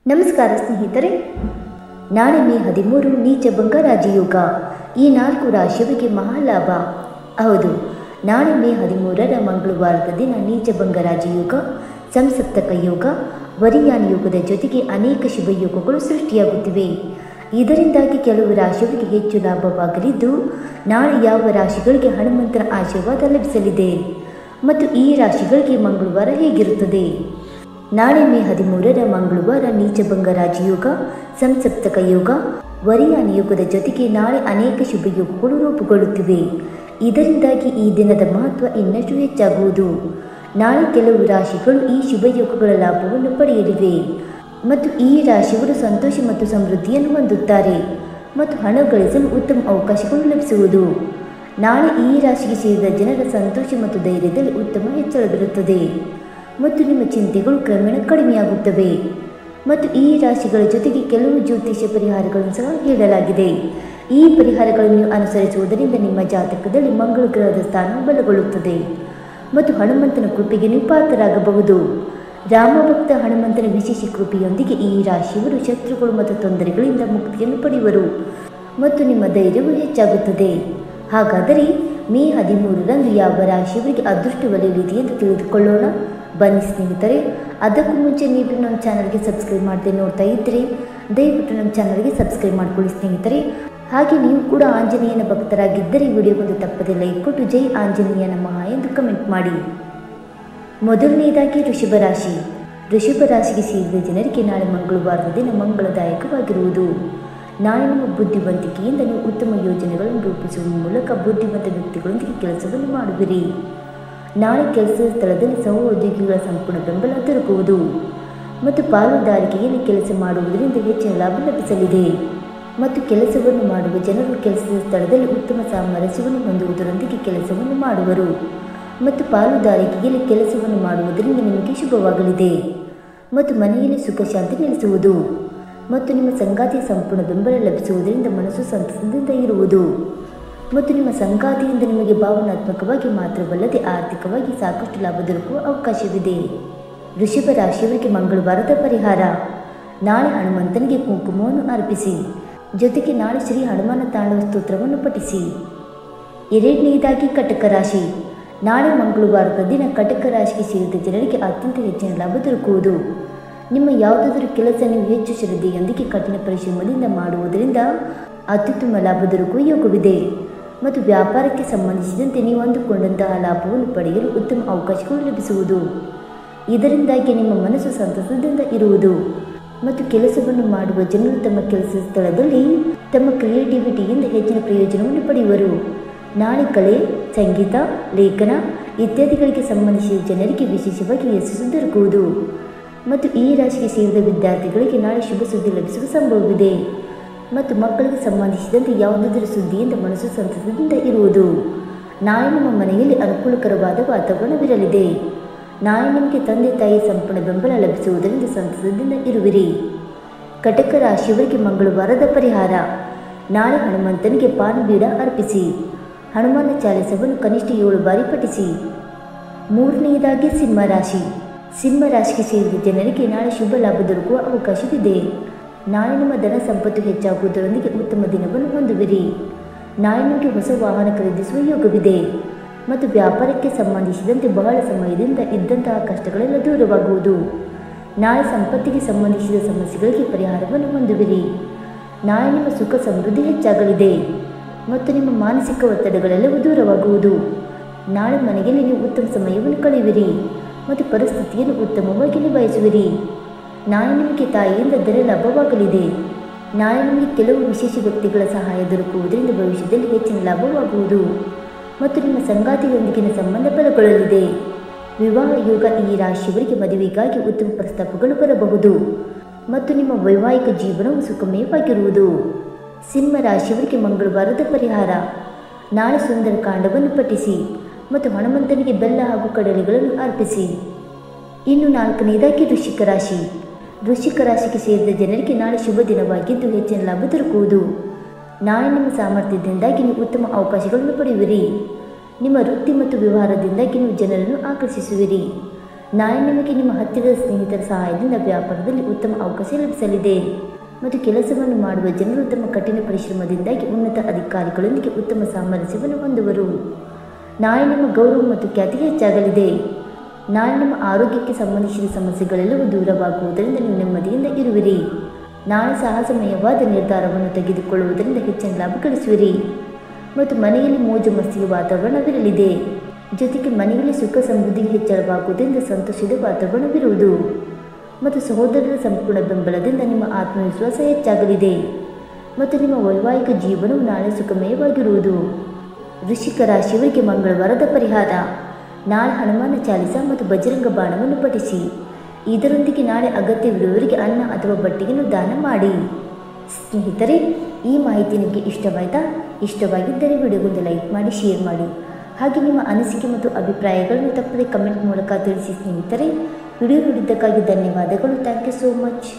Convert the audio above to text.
ನಮಸ್ಕಾರ ಸ್ನೇಹಿತರೆ, ನಾಳೆ ಮೇ 13 ನೀಚಭಂಗ ರಾಜಯೋಗ. ಈ 4 ರಾಶಿಯವರಿಗೆ ಮಹಾಲಾಭ. ಹೌದು, ನಾಳೆ ಮೇ 13ರ ಮಂಗಳವಾರದ ದಿನ ನೀಚಭಂಗ ರಾಜಯೋಗ, ಸಂಸಪ್ತಕ ಯೋಗ, ವರಿಯಾನ ಯೋಗದ ಜೊತೆಗೆ ಅನೇಕ ಶುಭ ಯೋಗಗಳು ಸೃಷ್ಟಿಯಾಗುತ್ತಿವೆ. ಇದರಿಂದಾಗಿ ಕೆಲವು ರಾಶಿಯವರಿಗೆ ಹೆಚ್ಚು ಲಾಭವಾಗಲಿದ್ದು, ನಾಳೆ ಯಾವ ರಾಶಿಗಳಿಗೆ ಹನುಮಂತನ ಆಶೀರ್ವಾದ ಲಭಿಸಲಿದೆ ಮತ್ತು ಈ ರಾಶಿಗಳಿಗೆ ಮಂಗಳವಾರ ಹೇಗಿರುತ್ತದೆ? ನಾಳೆ ಮೇ 13ರ ಮಂಗಳವಾರ ನೀಚಭಂಗ ರಾಜಯೋಗ, ಸಂಸಪ್ತಕ ಯೋಗ, ವರಿಯಾನ ಯೋಗದ ಜೊತೆಗೆ ನಾಳೆ ಅನೇಕ ಶುಭ ಯೋಗಗಳು ರೂಪುಗೊಳ್ಳುತ್ತಿವೆ. ಇದರಿಂದಾಗಿ ಈ ದಿನದ ಮಹತ್ವ ಇನ್ನಷ್ಟು ಹೆಚ್ಚಾಗುವುದು. ನಾಳೆ ಕೆಲವು ರಾಶಿಗಳು ಈ ಶುಭ ಯೋಗಗಳ ಲಾಭವನ್ನು ಪಡೆಯಲಿವೆ ಮತ್ತು ಈ ರಾಶಿಯವರು ಸಂತೋಷ ಮತ್ತು ಸಮೃದ್ಧಿಯನ್ನು ಹೊಂದುತ್ತಾರೆ ಮತ್ತು ಹಣ ಗಳಿಸಲು ಉತ್ತಮ ಅವಕಾಶಗಳು ಲಭಿಸುವುದು. ನಾಳೆ ಈ ರಾಶಿಗೆ ಸೇರಿದ ಜನರ ಸಂತೋಷ ಮತ್ತು ಧೈರ್ಯದಲ್ಲಿ ಉತ್ತಮ ಹೆಚ್ಚಳವಿರುತ್ತದೆ ಮತ್ತು ನಿಮ್ಮ ಚಿಂತೆಗಳು ಕ್ರಮೇಣ ಕಡಿಮೆಯಾಗುತ್ತವೆ. ಮತ್ತು ಈ ರಾಶಿಗಳ ಜೊತೆಗೆ ಕೆಲವು ಜ್ಯೋತಿಷ್ಯ ಪರಿಹಾರಗಳನ್ನು ಸಹ ಹೇಳಲಾಗಿದೆ. ಈ ಪರಿಹಾರಗಳನ್ನು ನೀವು ಅನುಸರಿಸುವುದರಿಂದ ನಿಮ್ಮ ಜಾತಕದಲ್ಲಿ ಮಂಗಳ ಗ್ರಹದ ಸ್ಥಾನವು ಬಲಗೊಳ್ಳುತ್ತದೆ ಮತ್ತು ಹನುಮಂತನ ಕೃಪೆಗೆ ನೀವು ಪಾತ್ರರಾಗಬಹುದು. ರಾಮಭಕ್ತ ಹನುಮಂತನ ವಿಶೇಷ ಕೃಪೆಯೊಂದಿಗೆ ಈ ರಾಶಿಯವರು ಶತ್ರುಗಳು ಮತ್ತು ತೊಂದರೆಗಳಿಂದ ಮುಕ್ತಿಯನ್ನು ಪಡೆಯುವರು ಮತ್ತು ನಿಮ್ಮ ಧೈರ್ಯವು ಹೆಚ್ಚಾಗುತ್ತದೆ. ಹಾಗಾದರೆ ಮೇ 13ರಂದು ಯಾವ ರಾಶಿಯವರಿಗೆ ಅದೃಷ್ಟ ಒಲಿಯಲಿದೆ ಎಂದು ತಿಳಿದುಕೊಳ್ಳೋಣ. ಬನ್ನಿ ಸ್ನೇಹಿತರೆ, ಅದಕ್ಕೂ ಮುಂಚೆ ನೀವು ನಮ್ಮ ಚಾನಲ್ಗೆ ಸಬ್ಸ್ಕ್ರೈಬ್ ಮಾಡದೆ ನೋಡ್ತಾ ಇದ್ದರೆ ದಯವಿಟ್ಟು ನಮ್ಮ ಚಾನಲ್ಗೆ ಸಬ್ಸ್ಕ್ರೈಬ್ ಮಾಡಿಕೊಳ್ಳಿ ಸ್ನೇಹಿತರೆ. ಹಾಗೆ ನೀವು ಕೂಡ ಆಂಜನೇಯನ ಭಕ್ತರಾಗಿದ್ದರೆ ವಿಡಿಯೋಗೊಂದು ತಪ್ಪದೆ ಲೈಕ್ ಕೊಟ್ಟು ಜೈ ಆಂಜನೇಯ ನಮಃ ಎಂದು ಕಮೆಂಟ್ ಮಾಡಿ. ಮೊದಲನೆಯದಾಗಿ ಋಷಭ ರಾಶಿ. ಋಷಭ ರಾಶಿಗೆ ಸೇರಿದ ಜನರಿಗೆ ನಾಳೆ ಮಂಗಳವಾರದ ದಿನ ಮಂಗಳದಾಯಕವಾಗಿರುವುದು. ನಾಳೆ ನಿಮ್ಮ ಬುದ್ಧಿವಂತಿಕೆಯಿಂದ ನೀವು ಉತ್ತಮ ಯೋಜನೆಗಳನ್ನು ರೂಪಿಸುವ ಮೂಲಕ ಬುದ್ಧಿವಂತ ವ್ಯಕ್ತಿಗಳೊಂದಿಗೆ ಕೆಲಸವನ್ನು ಮಾಡುವಿರಿ. ನಾಳೆ ಕೆಲಸದ ಸ್ಥಳದಲ್ಲಿ ಸಹೋದ್ಯೋಗಿಗಳ ಸಂಪೂರ್ಣ ಬೆಂಬಲ ದೊರಕುವುದು ಮತ್ತು ಪಾಲುದಾರಿಕೆಯಲ್ಲಿ ಕೆಲಸ ಮಾಡುವುದರಿಂದ ಹೆಚ್ಚಿನ ಲಾಭ ಲಭಿಸಲಿದೆ ಮತ್ತು ಕೆಲಸವನ್ನು ಮಾಡುವ ಜನರು ಕೆಲಸದ ಸ್ಥಳದಲ್ಲಿ ಉತ್ತಮ ಸಾಮರಸ್ಯವನ್ನು ಹೊಂದುವುದರೊಂದಿಗೆ ಕೆಲಸವನ್ನು ಮಾಡುವರು ಮತ್ತು ಪಾಲುದಾರಿಕೆಯಲ್ಲಿ ಕೆಲಸವನ್ನು ಮಾಡುವುದರಿಂದ ನಿಮಗೆ ಶುಭವಾಗಲಿದೆ ಮತ್ತು ಮನೆಯಲ್ಲಿ ಸುಖ ಶಾಂತಿ ನೆಲೆಸುವುದು ಮತ್ತು ನಿಮ್ಮ ಸಂಗಾತಿಯ ಸಂಪೂರ್ಣ ಬೆಂಬಲ ಲಭಿಸುವುದರಿಂದ ಮನಸ್ಸು ಸಂತಸದಿಂದ ಇರುವುದು ಮತ್ತು ನಿಮ್ಮ ಸಂಗಾತಿಯಿಂದ ನಿಮಗೆ ಭಾವನಾತ್ಮಕವಾಗಿ ಮಾತ್ರವಲ್ಲದೆ ಆರ್ಥಿಕವಾಗಿ ಸಾಕಷ್ಟು ಲಾಭ ದೊರಕುವ ಅವಕಾಶವಿದೆ. ಋಷಭ ರಾಶಿಯವರಿಗೆ ಮಂಗಳವಾರದ ಪರಿಹಾರ. ನಾಳೆ ಹನುಮಂತನಿಗೆ ಕುಂಕುಮವನ್ನು ಅರ್ಪಿಸಿ, ಜೊತೆಗೆ ನಾಳೆ ಶ್ರೀ ಹನುಮಾನ ತಾಂಡವ ಸ್ತೋತ್ರವನ್ನು ಪಠಿಸಿ. ಎರಡನೆಯದಾಗಿ ಕಟಕ ರಾಶಿ. ನಾಳೆ ಮಂಗಳವಾರದ ದಿನ ಕಟಕ ರಾಶಿಗೆ ಸೇರಿದ ಜನರಿಗೆ ಅತ್ಯಂತ ಹೆಚ್ಚಿನ ಲಾಭ ದೊರಕುವುದು. ನಿಮ್ಮ ಯಾವುದಾದರೂ ಕೆಲಸ ನೀವು ಹೆಚ್ಚು ಶ್ರದ್ಧೆಯೊಂದಿಗೆ ಕಠಿಣ ಪರಿಶ್ರಮದಿಂದ ಮಾಡುವುದರಿಂದ ಅತ್ಯುತ್ತಮ ಲಾಭ ದೊರಕುವ ಯೋಗವಿದೆ ಮತ್ತು ವ್ಯಾಪಾರಕ್ಕೆ ಸಂಬಂಧಿಸಿದಂತೆ ನೀವು ಅಂದುಕೊಂಡಂತಹ ಲಾಭವನ್ನು ಪಡೆಯಲು ಉತ್ತಮ ಅವಕಾಶಗಳು ಲಭಿಸುವುದು. ಇದರಿಂದಾಗಿ ನಿಮ್ಮ ಮನಸ್ಸು ಸಂತಸದಿಂದ ಇರುವುದು ಮತ್ತು ಕೆಲಸವನ್ನು ಮಾಡುವ ಜನರು ತಮ್ಮ ಕೆಲಸದ ಸ್ಥಳದಲ್ಲಿ ತಮ್ಮ ಕ್ರಿಯೇಟಿವಿಟಿಯಿಂದ ಹೆಚ್ಚಿನ ಪ್ರಯೋಜನವನ್ನು ಪಡೆಯುವರು. ನಾಳೆ ಕಲೆ, ಸಂಗೀತ, ಲೇಖನ ಇತ್ಯಾದಿಗಳಿಗೆ ಸಂಬಂಧಿಸಿದ ಜನರಿಗೆ ವಿಶೇಷವಾಗಿ ಯಶಸ್ಸು ದೊರಕುವುದು ಮತ್ತು ಈ ರಾಶಿಗೆ ಸೇರಿದ ವಿದ್ಯಾರ್ಥಿಗಳಿಗೆ ನಾಳೆ ಶುಭ ಸುದ್ದಿ ಲಭಿಸುವ ಸಂಭವವಿದೆ ಮತ್ತು ಮಕ್ಕಳಿಗೆ ಸಂಬಂಧಿಸಿದಂತೆ ಯಾವುದಾದರೂ ಸುದ್ದಿಯಿಂದ ಮನಸ್ಸು ಸಂತಸದಿಂದ ಇರುವುದು. ನಾಳೆ ನಿಮ್ಮ ಮನೆಯಲ್ಲಿ ಅನುಕೂಲಕರವಾದ ವಾತಾವರಣವಿರಲಿದೆ. ನಾಳೆ ನಿಮಗೆ ತಂದೆ ತಾಯಿ ಸಂಪೂರ್ಣ ಬೆಂಬಲ ಲಭಿಸುವುದರಿಂದ ಸಂತಸದಿಂದ ಇರುವಿರಿ. ಕಟಕ ರಾಶಿಯವರಿಗೆ ಮಂಗಳವಾರದ ಪರಿಹಾರ. ನಾಳೆ ಹನುಮಂತನಿಗೆ ಪಾನಬೀಡ ಅರ್ಪಿಸಿ, ಹನುಮಾನ ಚಾಲಿಸವನ್ನು ಕನಿಷ್ಠ 7 ಬಾರಿ ಪಠಿಸಿ. ಮೂರನೆಯದಾಗಿ ಸಿಂಹರಾಶಿ. ಸಿಂಹರಾಶಿಗೆ ಸೇರಿದ ಜನರಿಗೆ ನಾಳೆ ಶುಭ ಲಾಭ ದೊರಕುವ ಅವಕಾಶವಿದೆ. ನಾಳೆ ನಿಮ್ಮ ಧನ ಸಂಪತ್ತು ಹೆಚ್ಚಾಗುವುದರೊಂದಿಗೆ ಉತ್ತಮ ದಿನವನ್ನು ಹೊಂದುವಿರಿ. ನಾಳೆ ನಿಮಗೆ ಹೊಸ ವಾಹನ ಖರೀದಿಸುವ ಯೋಗವಿದೆ ಮತ್ತು ವ್ಯಾಪಾರಕ್ಕೆ ಸಂಬಂಧಿಸಿದಂತೆ ಬಹಳ ಸಮಯದಿಂದ ಇದ್ದಂತಹ ಕಷ್ಟಗಳೆಲ್ಲ ದೂರವಾಗುವುದು. ನಾಳೆ ಸಂಪತ್ತಿಗೆ ಸಂಬಂಧಿಸಿದ ಸಮಸ್ಯೆಗಳಿಗೆ ಪರಿಹಾರವನ್ನು ಹೊಂದುವಿರಿ. ನಾಳೆ ನಿಮ್ಮ ಸುಖ ಸಮೃದ್ಧಿ ಹೆಚ್ಚಾಗಲಿದೆ ಮತ್ತು ನಿಮ್ಮ ಮಾನಸಿಕ ಒತ್ತಡಗಳೆಲ್ಲವೂ ದೂರವಾಗುವುದು. ನಾಳೆ ಮನೆಯಲ್ಲಿ ನೀವು ಉತ್ತಮ ಸಮಯವನ್ನು ಕಳೆಯುವಿರಿ ಮತ್ತು ಪರಿಸ್ಥಿತಿಯನ್ನು ಉತ್ತಮವಾಗಿ ನಿಭಾಯಿಸುವಿರಿ. ನಾಳೆ ನಿಮಗೆ ತಾಯಿಯಿಂದ ಧನ ಲಾಭವಾಗಲಿದೆ. ನಾಳೆ ನಿಮಗೆ ಕೆಲವು ವಿಶೇಷ ವ್ಯಕ್ತಿಗಳ ಸಹಾಯ ದೊರಕುವುದರಿಂದ ಭವಿಷ್ಯದಲ್ಲಿ ಹೆಚ್ಚಿನ ಲಾಭವಾಗುವುದು ಮತ್ತು ನಿಮ್ಮ ಸಂಗಾತಿಯೊಂದಿಗಿನ ಸಂಬಂಧ ಬಲಗೊಳ್ಳಲಿದೆ. ವಿವಾಹ ಯೋಗ. ಈ ರಾಶಿಯವರಿಗೆ ಮದುವೆಗಾಗಿ ಉತ್ತಮ ಪ್ರಸ್ತಾಪಗಳು ಬರಬಹುದು ಮತ್ತು ನಿಮ್ಮ ವೈವಾಹಿಕ ಜೀವನವು ಸುಖಮಯವಾಗಿರುವುದು. ಸಿಂಹ ರಾಶಿಯವರಿಗೆ ಮಂಗಳವಾರದ ಪರಿಹಾರ. ನಾಳೆ ಸುಂದರಕಾಂಡವನ್ನು ಪಠಿಸಿ ಮತ್ತು ಹನುಮಂತನಿಗೆ ಬೆಲ್ಲ ಹಾಗೂ ಕಡಲೆಗಳನ್ನು ಅರ್ಪಿಸಿ. ಇನ್ನು ನಾಲ್ಕನೆಯದಾಗಿ ವೃಶ್ಚಿಕ ರಾಶಿ. ವೃಶ್ಚಿಕ ರಾಶಿಗೆ ಸೇರಿದ ಜನರಿಗೆ ನಾಳೆ ಶುಭ ದಿನವಾಗಿದ್ದು ಹೆಚ್ಚಿನ ಲಾಭ ದೊರಕುವುದು. ನಾಳೆ ನಿಮ್ಮ ಸಾಮರ್ಥ್ಯದಿಂದಾಗಿ ನೀವು ಉತ್ತಮ ಅವಕಾಶಗಳನ್ನು ಪಡೆಯುವಿರಿ. ನಿಮ್ಮ ವೃತ್ತಿ ಮತ್ತು ವ್ಯವಹಾರದಿಂದಾಗಿ ನೀವು ಜನರನ್ನು ಆಕರ್ಷಿಸುವಿರಿ. ನಾಳೆ ನಿಮಗೆ ನಿಮ್ಮ ಹತ್ತಿರದ ಸ್ನೇಹಿತರ ಸಹಾಯದಿಂದ ವ್ಯಾಪಾರದಲ್ಲಿ ಉತ್ತಮ ಅವಕಾಶ ಲಭಿಸಲಿದೆ ಮತ್ತು ಕೆಲಸವನ್ನು ಮಾಡುವ ಜನರು ತಮ್ಮ ಕಠಿಣ ಪರಿಶ್ರಮದಿಂದಾಗಿ ಉನ್ನತ ಅಧಿಕಾರಿಗಳೊಂದಿಗೆ ಉತ್ತಮ ಸಾಮರಸ್ಯವನ್ನು ಹೊಂದುವರು. ನಾಳೆ ನಿಮ್ಮ ಗೌರವ ಮತ್ತು ಖ್ಯಾತಿಗೆ ಹೆಚ್ಚಾಗಲಿದೆ. ನಾಳೆ ನಿಮ್ಮ ಆರೋಗ್ಯಕ್ಕೆ ಸಂಬಂಧಿಸಿದ ಸಮಸ್ಯೆಗಳೆಲ್ಲವೂ ದೂರವಾಗುವುದರಿಂದ ನೀವು ನೆಮ್ಮದಿಯಿಂದ ಇರುವಿರಿ. ನಾಳೆ ಸಾಹಸಮಯವಾದ ನಿರ್ಧಾರವನ್ನು ತೆಗೆದುಕೊಳ್ಳುವುದರಿಂದ ಹೆಚ್ಚಿನ ಲಾಭ ಗಳಿಸುವಿರಿ ಮತ್ತು ಮನೆಯಲ್ಲಿ ಮೋಜು ಮಸ್ತಿಗೆ ವಾತಾವರಣವಿರಲಿದೆ. ಜೊತೆಗೆ ಮನೆಯಲ್ಲಿ ಸುಖ ಸಮೃದ್ಧಿಗೆ ಹೆಚ್ಚಳವಾಗುವುದರಿಂದ ಸಂತೋಷದ ವಾತಾವರಣವಿರುವುದು ಮತ್ತು ಸಹೋದರರ ಸಂಪೂರ್ಣ ಬೆಂಬಲದಿಂದ ನಿಮ್ಮ ಆತ್ಮವಿಶ್ವಾಸ ಹೆಚ್ಚಾಗಲಿದೆ ಮತ್ತು ನಿಮ್ಮ ವೈವಾಹಿಕ ಜೀವನವು ನಾಳೆ ಸುಖಮಯವಾಗಿರುವುದು. ವೃಶ್ಚಿಕ ರಾಶಿಯವರಿಗೆ ಮಂಗಳವಾರದ ಪರಿಹಾರ: ನಾಳೆ ಹನುಮಾನ ಚಾಲಿಸ ಮತ್ತು ಬಜರಂಗ ಬಾಣವನ್ನು ಪಠಿಸಿ. ಇದರೊಂದಿಗೆ ನಾಳೆ ಅಗತ್ಯವಿರುವವರಿಗೆ ಅನ್ನ ಅಥವಾ ಬಟ್ಟೆಯನ್ನು ದಾನ ಮಾಡಿ. ಸ್ನೇಹಿತರೆ, ಈ ಮಾಹಿತಿ ನಿಮಗೆ ಇಷ್ಟವಾಯಿತಾ? ಇಷ್ಟವಾಗಿದ್ದರೆ ವಿಡಿಯೋಗೊಂದು ಲೈಕ್ ಮಾಡಿ, ಶೇರ್ ಮಾಡಿ. ಹಾಗೆ ನಿಮ್ಮ ಅನಿಸಿಕೆ ಮತ್ತು ಅಭಿಪ್ರಾಯಗಳನ್ನು ತಪ್ಪದೆ ಕಮೆಂಟ್ ಮೂಲಕ ತಿಳಿಸಿ. ಸ್ನೇಹಿತರೆ, ವಿಡಿಯೋ ನೋಡಿದ್ದಕ್ಕಾಗಿ ಧನ್ಯವಾದಗಳು. Thank you so much.